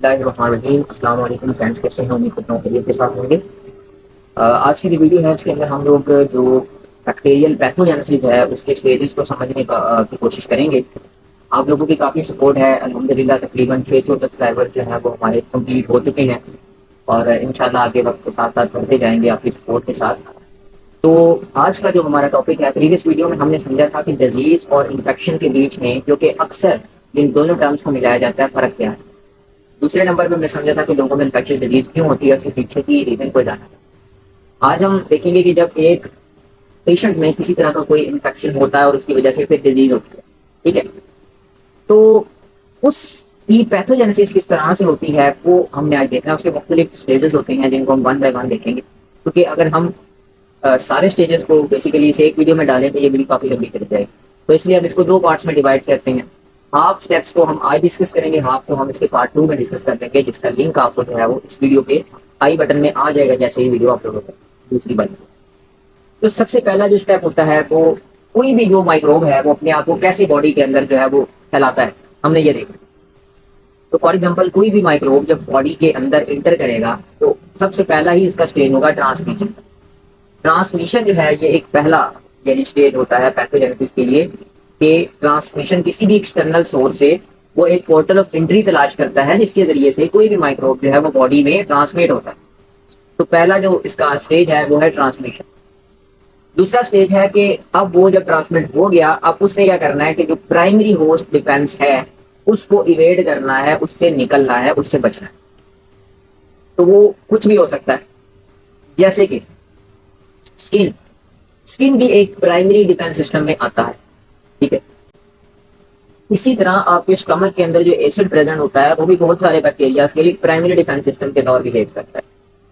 बिस्मिल्लाहिर्रहमानिर्रहीम। अस्सलाम वालेकुम फ्रेंड्स, कैसे हैं? उम्मीद करता हूँ खैरियत के साथ होंगे। आज की जो वीडियो है इसके अंदर हम लोग जो बैक्टीरियल पैथोजेनेसिस है उसके स्टेजेस को समझने की कोशिश करेंगे। आप लोगों की काफ़ी सपोर्ट है अल्हम्दुलिल्लाह। तकरीबन 600 सब्सक्राइबर्स जो हैं वो हमारे कंप्लीट हो चुके हैं और इंशाल्लाह आगे वक्त के साथ साथ बढ़ते जाएंगे आपकी सपोर्ट के साथ। तो आज का जो हमारा टॉपिक है, प्रीवियस वीडियो में हमने समझा था कि डिजीज और इन्फेक्शन के बीच में जो कि अक्सर इन दोनों टर्म्स को मिलाया जाता है, फ़र्क क्या है। दूसरे नंबर पे हमने समझा था कि लोगों में इन्फेक्शन डिजीज क्यों होती है, उसके पीछे की रीजन को जाना है। आज हम देखेंगे कि जब एक पेशेंट में किसी तरह का कोई इन्फेक्शन होता है और उसकी वजह से फिर डिजीज होती है, ठीक है, तो उसकी पैथोजेनेसिस किस तरह से होती है वो हमने आज देखना है। उसके मुख्तलिफ स्टेजेस होते हैं जिनको हम वन बाय वन देखेंगे, क्योंकि अगर हम सारे स्टेजेस को बेसिकली इसे एक वीडियो में डालें तो ये वीडियो काफ़ी लंबी चल जाएगी। तो इसलिए हम इसको दो पार्ट्स में डिवाइड करते हैं। हाफ स्टेप्स को हम आज डिस्कस करेंगे, हाफ को हम इसके पार्ट 2 में डिस्कस कर देंगे, जिसका लिंक आपको जो है वो इस वीडियो के आई बटन में आ जाएगा जैसे ही वीडियो अपलोड होगा दूसरी बार। तो सबसे पहला जो स्टेप होता है वो कोई भी जो माइक्रोब है वो अपने आप को कैसे बॉडी के अंदर जो है वो फैलाता है, हमने ये देखा। तो फॉर एग्जाम्पल कोई भी माइक्रोब जब बॉडी के अंदर इंटर करेगा तो सबसे पहला ही उसका स्टेज होगा ट्रांसमिशन। ट्रांसमिशन जो है ये एक पहला यानी स्टेज होता है पैथोजेनेसिस के लिए, कि ट्रांसमिशन किसी भी एक्सटर्नल सोर्स से वो एक पोर्टल ऑफ एंट्री तलाश करता है जिसके जरिए से कोई भी माइक्रोब जो है वो बॉडी में ट्रांसमिट होता है। तो पहला जो इसका स्टेज है वो है ट्रांसमिशन। दूसरा स्टेज है कि अब वो जब ट्रांसमिट हो गया, अब उसने क्या करना है कि जो प्राइमरी होस्ट डिफेंस है उसको इवेड करना है, उससे निकलना है, उससे बचना है। तो वो कुछ भी हो सकता है, जैसे कि स्किन। स्किन भी एक प्राइमरी डिफेंस सिस्टम में आता है, ठीक है। इसी तरह आपके स्टमक के अंदर जो एसिड प्रेजेंट होता है वो भी बहुत सारे बैक्टीरिया के लिए प्राइमरी डिफेंस सिस्टम के तौर बिहेव करता है,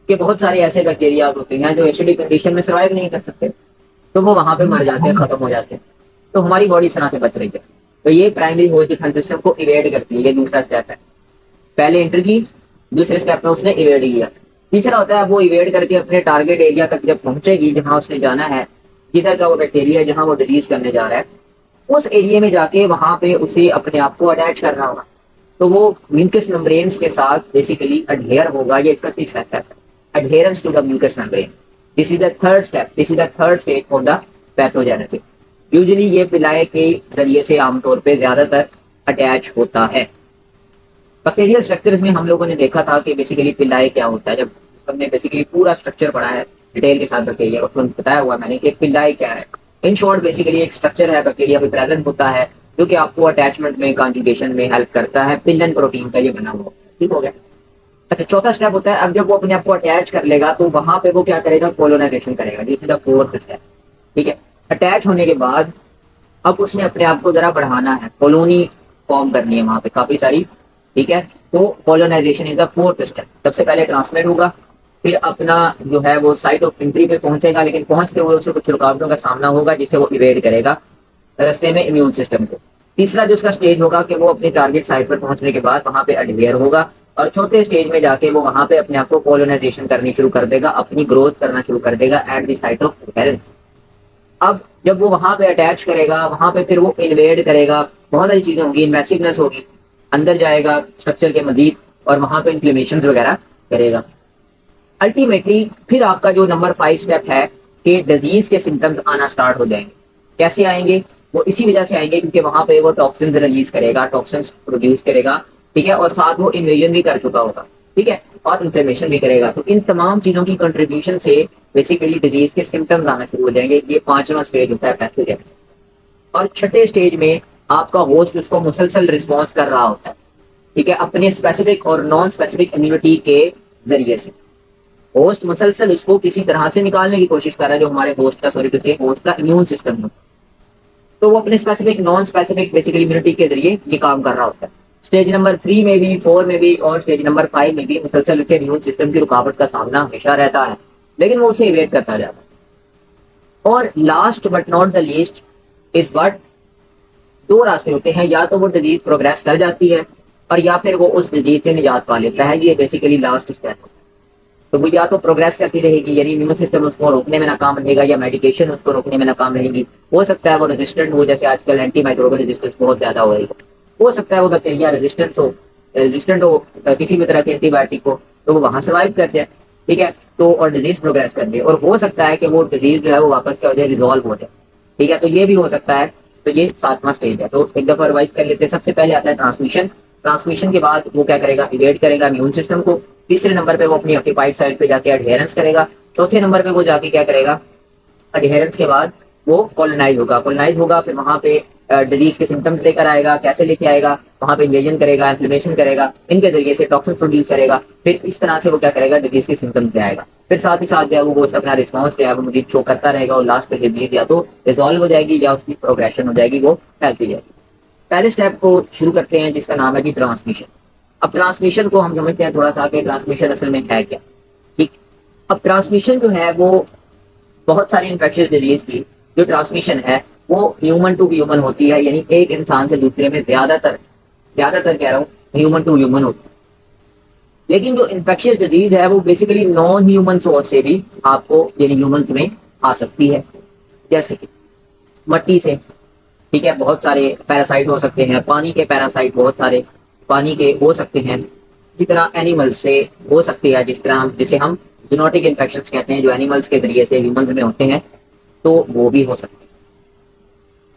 कि बहुत सारे ऐसे बैक्टीरिया होते हैं जो एसिडिक कंडीशन में सर्वाइव नहीं कर सकते, तो वो वहां पे मर जाते हैं, खत्म हो जाते हैं। तो हमारी बॉडी इस तरह से बच रही है। तो ये प्राइमरी होस्ट डिफेंस सिस्टम को इवेड करती है, ये दूसरा स्टेप है। पहले एंटर की, दूसरे स्टेप में उसने इवेड किया। तीसरा होता है वो इवेड करके अपने टारगेट एरिया तक जब पहुंचेगी, जहां उसने जाना है, जिधर का वो बैक्टीरिया जहां वो डिजीज करने जा रहा है, उस एरिया में जाके वहां पे उसे अपने आप को अटैच करना होगा। तो वो म्यूकस मेम्ब्रेन्स के साथ बेसिकली अडहेयर होगा। ये इसका तीसरा स्टेप है, adherence to the mucus membrane. This is the third step, this is the third stage for the pathogenesis. Usually ये पिलाए के जरिए से आमतौर पे ज्यादातर अटैच होता है। बैक्टीरियल स्ट्रक्चर्स में हम लोगों ने देखा था कि बेसिकली पिलाए क्या होता है। जब हमने बेसिकली पूरा स्ट्रक्चर पढ़ा है डिटेल के साथ बैक्टीरिया, उसको बताया हुआ मैंने कि पिलाए क्या है। इन शॉर्ट बेसिकली एक स्ट्रक्चर है बैक्टीरिया में प्रेजेंट होता है जो कि आपको अटैचमेंट में, कॉन्जुगेशन में हेल्प करता है। पिलन प्रोटीन का ये बना हुआ, ठीक हो गया। अच्छा, चौथा स्टेप होता है अब जब वो अपने आप को अटैच कर लेगा तो वहां पे वो क्या करेगा, कोलोनाइजेशन करेगा। This is the fourth step, ठीक है। अटैच होने के बाद अब उसने अपने आप को जरा बढ़ाना है, कॉलोनी फॉर्म करनी है वहां पे काफी सारी, ठीक है। तो colonization is the fourth step. सबसे पहले ट्रांसमिट होगा, फिर अपना जो है वो साइट ऑफ एंट्री पे पहुंचेगा, लेकिन पहुंचते हुए उसे कुछ रुकावटों का सामना होगा जिसे वो इवेड करेगा रास्ते में इम्यून सिस्टम को। तीसरा जो उसका स्टेज होगा कि वो अपनी टारगेट साइट पर पहुंचने के बाद वहां पे अडहेयर होगा, और चौथे स्टेज में जाके वो वहां पे अपने आप को कोलोनाइजेशन करनी शुरू कर देगा, अपनी ग्रोथ करना शुरू कर देगा एट द साइट ऑफ अडहेरेंस। अब जब वो वहां पे अटैच करेगा, वहां पे फिर वो इन्वेड करेगा, बहुत सारी चीजें होंगी, इन्वेसिवनेस होगी, अंदर जाएगा स्ट्रक्चर के मजीद और वहां पे इंफ्लेमेशन वगैरह करेगा। अल्टीमेटली फिर आपका जो नंबर 5 स्टेप है कि डिजीज के सिम्टम्स आना स्टार्ट हो जाएंगे। कैसे आएंगे? वो इसी वजह से आएंगे क्योंकि वहां पे वो टॉक्सिन्स रिलीज करेगा, टॉक्सिन्स प्रोड्यूस करेगा, ठीक है, और साथ वो इन्वेजन भी कर चुका होगा, ठीक है, और इन्फ्लेमेशन भी करेगा। तो इन तमाम चीजों की कंट्रीब्यूशन से बेसिकली डिजीज के सिम्टम्स आना शुरू हो जाएंगे। ये 5वां स्टेज होता है पैथोजेनेसिस। और छठे स्टेज में आपका होस्ट उसको मुसलसल रिस्पॉन्स कर रहा होता है, ठीक है, अपने स्पेसिफिक और नॉन स्पेसिफिक इम्यूनिटी के जरिए से। होस्ट मुसलसल इसको किसी तरह से निकालने की कोशिश कर रहा है, जो हमारे होस्ट का होस्ट का इम्यून सिस्टम है। तो वो अपने specific non specific basically immunity के जरिए ये काम कर रहा होता है। स्टेज नंबर 3 में भी, 4 में भी और स्टेज नंबर 5 में भी मुसलसल उसके इम्यून सिस्टम की रुकावट का सामना हमेशा रहता है, लेकिन वो उसे इवेट करता जाता है। और last but not the least is but दो रास्ते होते हैं, या तो वो डिजीज प्रोग्रेस कर जाती है और या फिर वो उस डिजीज से निजात पा लेता है। ये बेसिकली लास्ट स्टेप है। तो वो या तो प्रोग्रेस करती रहेगी यानी इम्यून सिस्टम उसको रोकने में नाकाम रहेगा, या मेडिकेशन उसको रोकने में नाकाम रहेगी। हो सकता है वो रेजिस्टेंट हो, जैसे आजकल एंटी माइक्रोबियल रेजिस्टेंस बहुत ज्यादा हो रही है। हो सकता है वो बैक्टीरिया रेजिस्टेंस हो, रेजिस्टेंट हो किसी भी तरह के एंटीबायोटिक को, तो वो वहां सर्वाइव करते हैं। ठीक है, तो और डिजीज प्रोग्रेस करती है और हो सकता है कि वो डिजीज जो है वो वापस क्या हो जाए, रिजॉल्व हो जाए। ठीक है, तो ये भी हो सकता है। तो ये 7वां स्टेज है। तो एक दफा रिवाइज कर लेते हैं। सबसे पहले आता है ट्रांसमिशन। ट्रांसमिशन के बाद वो क्या करेगा, इवेट करेगा इम्यून सिस्टम को। तीसरे नंबर पे वो अपनी ऑक्यूपाइड साइड पे जाके एडहेरेंस करेगा। चौथे नंबर पे वो जाके क्या करेगा, अडहेरेंस के बाद वो कॉलोनाइज होगा। कॉलोनाइज होगा फिर वहां पे डिजीज के सिम्टम्स लेकर आएगा। कैसे लेके आएगा, वहां पे इन्वेजन करेगा, इन्फ्लेमेशन करेगा, इनके जरिए से टॉक्सिन प्रोड्यूस करेगा। फिर इस तरह से वो क्या करेगा, डिजीज के सिम्टम्स ले आएगा। फिर साथ ही साथ जो है वो अपना रिस्पॉन्स जो है वो मरीज शो करता रहेगा और लास्ट पे डिजीज या तो रिजॉल्व हो जाएगी या उसकी प्रोग्रेशन हो जाएगी, वो फैलती जाएगी। पहले स्टेप को शुरू करते हैं जिसका नाम है कि ट्रांसमिशन। अब ट्रांसमिशन को हम समझते हैं थोड़ा सा कि ट्रांसमिशन असल में है क्या। ठीक, अब ट्रांसमिशन जो है वो बहुत सारी इन्फेक्शियस डिजीज की जो ट्रांसमिशन है वो ह्यूमन टू ह्यूमन होती है, यानी एक इंसान से दूसरे में ज्यादातर ज्यादातर कह रहा हूँ ह्यूमन टू ह्यूमन होती है। लेकिन जो इन्फेक्शियस डिजीज है वो बेसिकली नॉन ह्यूमन सोर्स से भी आपको यानी ह्यूमन में आ सकती है, जैसे कि मट्टी से। ठीक है, बहुत सारे पैरासाइट हो सकते हैं, पानी के पैरासाइट बहुत सारे पानी के हो सकते हैं। इसी तरह एनिमल्स से हो सकती है, जिसे हम जूनोटिक इन्फेक्शंस कहते हैं, जो एनिमल्स के जरिए से ह्यूमंस में होते हैं, तो वो भी हो सकते हैं।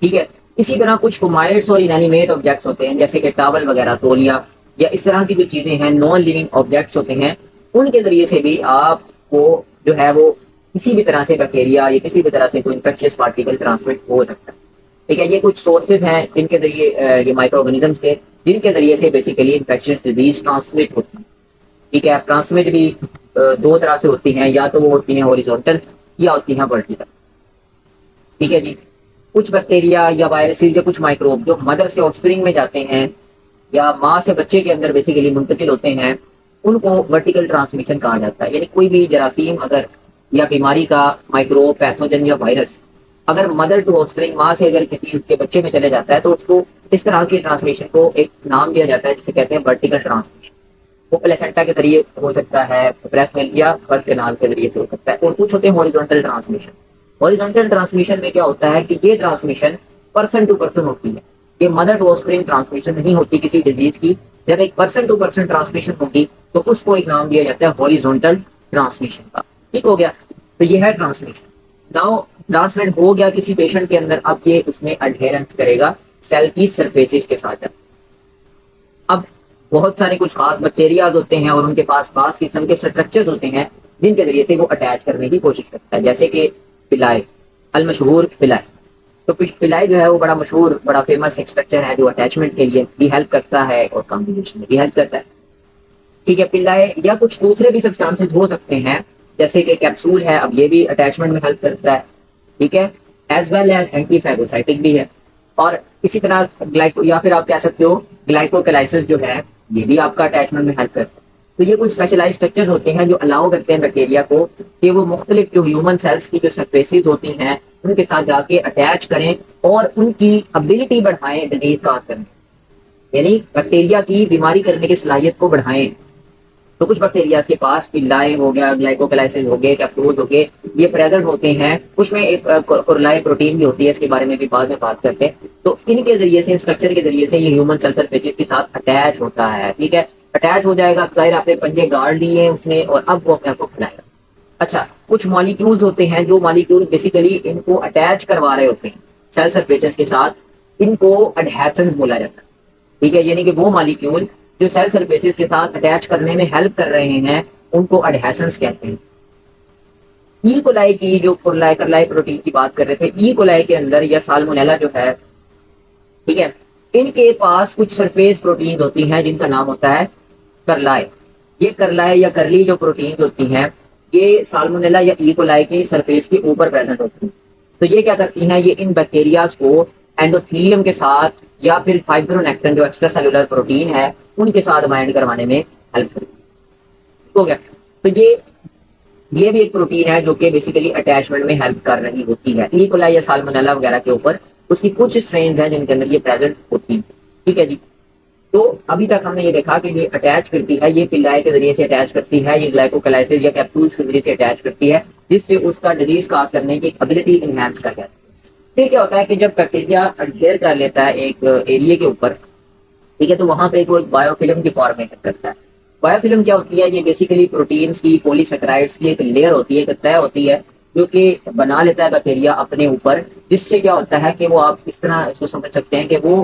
ठीक है, इसी तरह कुछ हुमाइट्स और इनएनिमेट ऑब्जेक्ट्स होते हैं, जैसे कि टावल वगैरह, तौलिया या इस तरह की जो चीजें हैं, नॉन लिविंग ऑब्जेक्ट्स होते हैं, उनके जरिए से भी आपको जो है वो किसी भी तरह से बैक्टीरिया या किसी भी तरह से कोई इन्फेक्शियस पार्टिकल ट्रांसमिट हो सकता है। ठीक है, ये कुछ सोर्सेज हैं जिनके जरिए ये माइक्रो ऑर्गेनिजम्स के, जिनके जरिए से बेसिकली इन्फेक्शियस डिजीज ट्रांसमिट होती है। ठीक है, ट्रांसमिट भी दो तरह से होती हैं, या तो वो होती हैं हॉरिजॉन्टल या होती हैं वर्टिकल। ठीक है जी, कुछ बैक्टीरिया या वायरसेस या कुछ माइक्रोब जो मदर से ऑफस्प्रिंग में जाते हैं या माँ से बच्चे के अंदर बेसिकली मुंतकिल होते हैं, उनको वर्टिकल ट्रांसमिशन कहा जाता है। यानी कोई भी जरासीम अगर या बीमारी का माइक्रोब, पैथोजन या वायरस अगर मदर टू ऑफस्प्रिंग, माँ से अगर किसी उसके बच्चे में चले जाता है, तो उसको इस तरह की ट्रांसमिशन को एक नाम दिया जाता है जिसे कहते हैं वर्टिकल ट्रांसमिशन। वो प्लेसेंटा के जरिए हो सकता है, ब्रेस्ट मिल्क या बर्थ कैनाल के जरिए से हो सकता है। और कुछ होते हैं हॉरिजॉन्टल ट्रांसमिशन। हॉरिजॉन्टल ट्रांसमिशन में क्या होता है कि ये ट्रांसमिशन पर्सन टू पर्सन होती है, ये मदर टू ऑफस्प्रिंग ट्रांसमिशन नहीं होती किसी डिजीज की। जब एक पर्सन टू पर्सन ट्रांसमिशन होगी तो उसको एक नाम दिया जाता है हॉरिजॉन्टल ट्रांसमिशन का। ठीक हो गया, तो ये है ट्रांसमिशन। नाउ ट्रांसमिट हो गया किसी पेशेंट के अंदर, अब ये उसमें अडहेरेंस करेगा सेल की सरफेसेस के साथ। अब बहुत सारे कुछ खास बैक्टीरियाज होते हैं और उनके पास खास किस्म के स्ट्रक्चर्स होते हैं जिनके जरिए से वो अटैच करने की कोशिश करता है, जैसे कि पिलाई, अल मशहूर पिलाई। तो पिलाई जो है वो बड़ा मशहूर, बड़ा फेमस एक स्ट्रक्चर है जो अटैचमेंट के लिए भी हेल्प करता है और कॉम्बिनेशन में भी हेल्प करता है। ठीक है, पिलाई या कुछ दूसरे भी सब्सटेंसेस हो सकते हैं, जैसे कि कैप्सूल है, अब ये भी अटैचमेंट में हेल्प करता है। ठीक है, एज वेल एज एंटीफैगोसाइटिक भी है। और इसी तरह ग्लाइको, या फिर आप कह सकते हो ग्लाइकोकलाइसिस जो है, ये भी आपका अटैचमेंट में हेल्प करता है। तो ये कुछ स्पेशलाइज स्ट्रक्चर्स होते हैं जो अलाउ करते हैं बैक्टीरिया को कि वो मुख्तलिफ जो ह्यूमन सेल्स की जो सरफेसेस होती हैं उनके साथ जाके अटैच करें और उनकी एबिलिटी बढ़ाएं डिजीज काज करने, यानी बैक्टीरिया की बीमारी करने की सलाहियत को बढ़ाएं। तो कुछ बैक्टीरिया के पास पिल्लाई हो गया, ग्लाइकोकलाइसिस हो गए, कैप्सूल हो गए, ये प्रेजेंट होते हैं। उसमें एक कोरलाई प्रोटीन भी होती है, इसके बारे में भी बाद में बात करते हैं। तो इनके जरिए से, स्ट्रक्चर के जरिए से ये ह्यूमन सेल सरफेसेस के साथ अटैच होता है। ठीक है, अटैच हो जाएगा, जाहिर आपने पंजे गाड़ लिए उसने और अब वो अपने आप को खिलाएगा। अच्छा, कुछ मॉलिक्यूल्स होते हैं जो मॉलिक्यूल बेसिकली इनको अटैच करवा रहे होते हैं सेल सरफेसेस के साथ, इनको एडहेसेंस बोला जाता है। ठीक है, यानी कि वो मॉलिक्यूल जो सेल सरफेसेस के साथ अटैच करने में हेल्प कर रहे हैं उनको एडहेसेंस कहते हैं। ई कोलाई की जो करलाई प्रोटीन की बात कर रहे थे, ई कोलाई के अंदर या साल्मोनेला जो है, ठीक है, इनके पास कुछ सरफेस प्रोटीन होती हैं जिनका नाम होता है करलाई। ये करलाई या करली जो प्रोटीन होती हैं, ये साल्मोनेला या ई कोलाई के सरफेस के ऊपर प्रेजेंट होती हैं। तो ये क्या करती हैं, ये इन बैक्टीरियाज को एंडोथेलियम के साथ या फिर फाइब्रोनेक्टिन जो एक्स्ट्रा सेलुलर प्रोटीन है उनके साथ बाइंड करवाने में हेल्प करती है। हो गया, तो ये भी एक प्रोटीन है जो कि बेसिकली अटैचमेंट में हेल्प कर रही होती है। ई कोलाई या साल्मोनेला वगैरह के ऊपर उसकी कुछ स्ट्रेन्स हैं जिनके अंदर ये प्रेजेंट होती है। ठीक है जी, तो अभी तक हमने ये देखा कि ये अटैच करती है, ये पिल्लाई के जरिए से अटैच करती है, ये ग्लाइकोकलाइसिस या कैप्सूल्स के जरिए से अटैच करती है, जिससे उसका डिजीज काज करने की एबिलिटी इनहैंस कर जाती है। फिर क्या होता है कि जब बैक्टीरिया अडहेयर कर लेता है एक एरिया के ऊपर, ठीक है, तो वहां पे वो एक बायोफिल्म की फॉर्मेशन करता है। बायोफिल्म क्या होती है? ये बेसिकली प्रोटीन्स की, पॉलीसेकेराइड्स की एक लेयर होती है, एक तह होती है, जो कि बना लेता है बैक्टीरिया अपने ऊपर, जिससे क्या होता है कि वो, आप इस तरह इसको समझ सकते हैं कि वो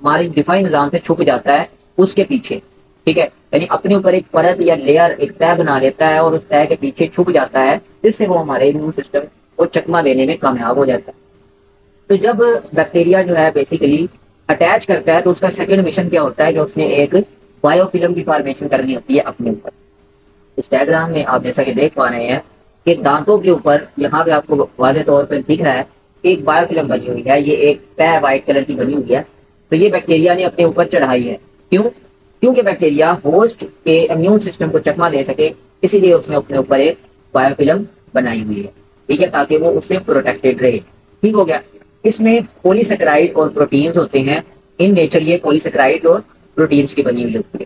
हमारे डिफाइन निज़ाम से छुप जाता है उसके पीछे। ठीक है, यानी अपने ऊपर एक परत या लेयर, एक तह बना लेता है और उस तह के पीछे छुप जाता है, जिससे वो हमारे इम्यून सिस्टम को चकमा देने में कामयाब हो जाता है। तो जब बैक्टीरिया जो है बेसिकली अटैच करता है, तो उसका सेकंड मिशन क्या होता है कि उसने एक बायोफिल्म की फॉर्मेशन करनी होती है अपने ऊपर। इस डायग्राम में आप जैसा कि देख पा रहे हैं कि दांतों के ऊपर यहाँ पे आपको वाज़े तौर पर दिख रहा है एक बायोफिल्म बनी हुई है, ये एक तह व्हाइट कलर की बनी हुई है। तो ये बैक्टीरिया ने अपने ऊपर चढ़ाई है। क्यों? क्योंकि बैक्टीरिया होस्ट के इम्यून सिस्टम को चकमा दे सके, इसीलिए उसने अपने ऊपर एक बायोफिल्म बनाई हुई है। ठीक है, ताकि वो उससे प्रोटेक्टेड रहे। ठीक हो गया। इसमें पॉलीसेकेराइड और प्रोटीन्स होते हैं। इन नेचर ये पॉलीसेकेराइड और प्रोटीन्स की बनी हुई होती है।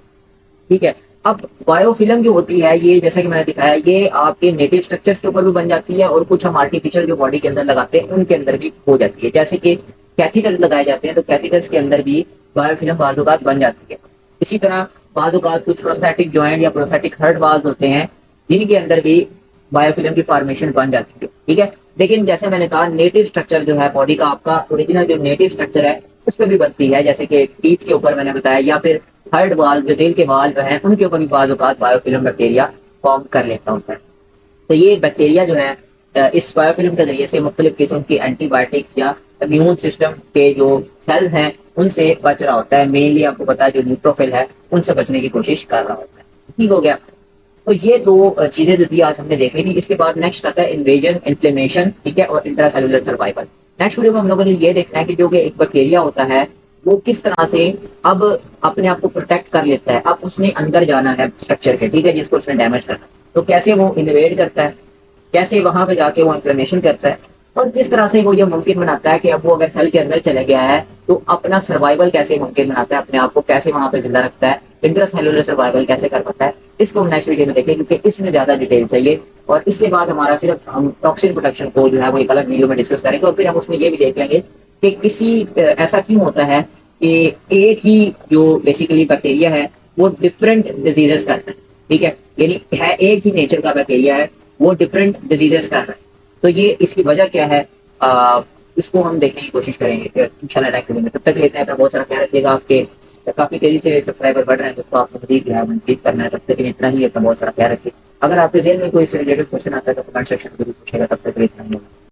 ठीक है, अब बायोफिल्म जो होती है, ये जैसे कि मैंने दिखाया, ये आपके नेटिव स्ट्रक्चर्स के ऊपर भी बन जाती है और कुछ हम आर्टिफिशियल जो बॉडी के अंदर लगाते हैं उनके अंदर भी हो जाती है। जैसे कि कैथीटर लगाए जाते हैं, तो कैथीटर्स के अंदर भी बायोफिल्म बाज़-औक़ात बन जाती है। इसी तरह बाज़-औक़ात कुछ प्रोस्थेटिक जॉइंट या प्रोस्थेटिक हर्ट वाल्व होते हैं, जिनके अंदर भी बायोफिल्म की फॉर्मेशन बन जाती है। ठीक है, लेकिन जैसे मैंने कहा, नेटिव स्ट्रक्चर जो है बॉडी का, आपका ओरिजिनल जो नेटिव स्ट्रक्चर है, उस पर भी बनती है। जैसे कि टीथ के ऊपर मैंने बताया, या फिर हार्ट वाल्व, जो दिल के वाल्व हैं, उनके ऊपर भी बाज़ औक़ात बायोफिल्म बैक्टीरिया फॉर्म कर लेता होता है। तो ये बैक्टीरिया जो है इस बायोफिल्म के जरिए से मुख्तलिफ किस्म की एंटीबायोटिक्स या इम्यून सिस्टम के जो सेल्स हैं उनसे बच रहा होता है। मेनली आपको पता है जो न्यूट्रोफिल है उनसे बचने की कोशिश कर रहा होता है। ठीक हो गया। तो ये दो चीजें जो थी आज हमने देखी थी। इसके बाद नेक्स्ट आता है इन्वेजन, इन्फ्लेमेशन, ठीक है, और इंट्रासेलुलर सर्वाइवल। नेक्स्ट वीडियो में हम लोगों ने ये देखना है कि जो कि एक बैक्टीरिया होता है वो किस तरह से अब अपने आप को प्रोटेक्ट कर लेता है। अब उसने अंदर जाना है स्ट्रक्चर के, ठीक है, जिसको उसने डैमेज करना है, तो कैसे वो इन्वेड करता है, कैसे वहां पे जाके वो इन्फ्लेमेशन करता है, और किस तरह से वो ये मुमकिन बनाता है कि अब वो अगर सेल के अंदर चले गया है तो अपना सर्वाइवल कैसे मुमकिन बनाता है, अपने आप को कैसे वहां पे जिंदा रखता है, इंट्रासेलुलर सर्वाइवल कैसे कर पाता है। इसको हम नेक्स्ट वीडियो में देखेंगे, क्योंकि इसमें ज्यादा डिटेल चाहिए। और इसके बाद हमारा सिर्फ हम टॉक्सिन प्रोटेक्शन को जो है वो एक अलग वीडियो में डिस्कस करेंगे, और फिर हम उसमें ये भी देख लेंगे कि किसी ऐसा क्यों होता है कि एक ही जो बेसिकली बैक्टीरिया है वो डिफरेंट डिजीजेस करता है। ठीक है, यानी है एक ही नेचर का बैक्टीरिया है, वो डिफरेंट डिजीजेस कर रहा है। तो ये इसकी वजह क्या है, इसको हम देखने की कोशिश करेंगे फिर इंशाल्लाह नेक्स्ट वीडियो में। तब तक लेते हैं, बहुत सारा ख्याल रखिएगा। आपके काफी तेजी से सब्सक्राइबर बढ़ रहे हैं, दोस्तों आपको मजीद मंजीद करना है। तब तक इतना ही, अपना बहुत सारा ख्याल रखिए। अगर आपके जेल में कोई इससे रिलेटेड क्वेश्चन आता है तो कमेंट सेक्शन में जरूर पूछेगा। तब तक इतना ही।